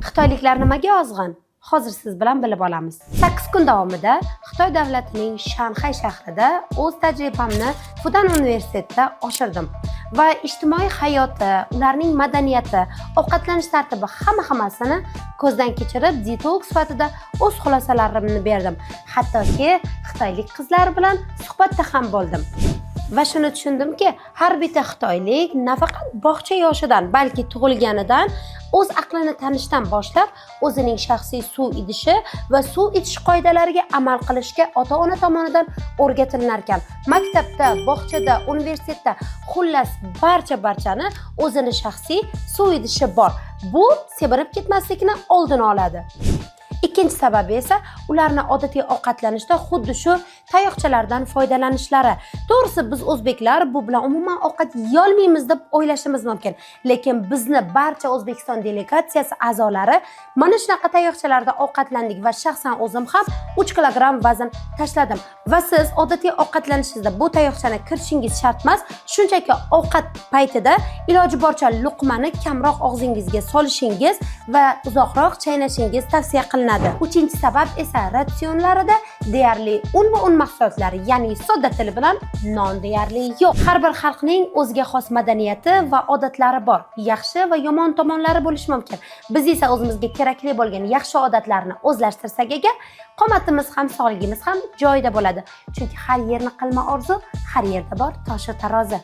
Xitoyliklar nimaga ozg'in? Hozir siz bilan bilib olamiz. 8 kun davomida Xitoy davlatining Shanxay shahrida o'z tajribamni Fudan universitetida oshirdim va ijtimoiy hayoti, ularning madaniyati, ovqatlanish tartibi hammasini ko'zdan kechirib, detoks sifatida o'z xulosalarimni berdim. Hattoki xitoylik qizlar bilan suhbatda ham bo'ldim. Va shuni tushundimki, har bitta xitoylik nafaqat bog'cha yoshidan, balki tug'ilganidan o'z aqlini tanishdan boshlab o'zining shaxsiy suv idishi va suv ichish qoidalariga amal qilishga ota-ona tomonidan o'rgatilar ekan. Maktabda, bog'chada, universitetda, xullas barchani o'zini shaxsiy suv idishi bor. Bu semirib ketmaslikni oldini oladi. Ikkinchi sababi esa ularni odatiy ovqatlanishda xuddi shu tayoqchalardan foydalanishlari. To'g'risi biz o'zbeklar bu bilan umuman ovqat yeyolmaymiz deb o'ylashimiz mumkin. Lekin bizni barcha O'zbekiston delegatsiyasi a'zolari mana shunaqa tayoqchalarda ovqatlandik va shaxsan o'zim ham 3 kilogramm vazn tashladim. Va siz odatiy ovqatlanishingizda bu tayoqchani kiritishingiz shart emas. Shunchaki ovqat paytida iloji boricha luqmani kamroq og'zingizga solishingiz va uzoqroq chaynashingiz tavsiya qilinadi. Uchinchi sabab esa ratsionlarida deyarli un va un mahsulotlari, ya'ni sodda tili bilan non deyarli yo'q. Har bir xalqning o'ziga xos madaniyati va odatlari bor. Yaxshi va yomon tomonlari bo'lishi mumkin. Biz esa o'zimizga kerakli bo'lgan yaxshi odatlarni o'zlashtirsak agar, qomatimiz ham, sog'ligimiz ham joyida bo'ladi. Chunki har yerni qilma orzu, har yerda bor toshi tarozi.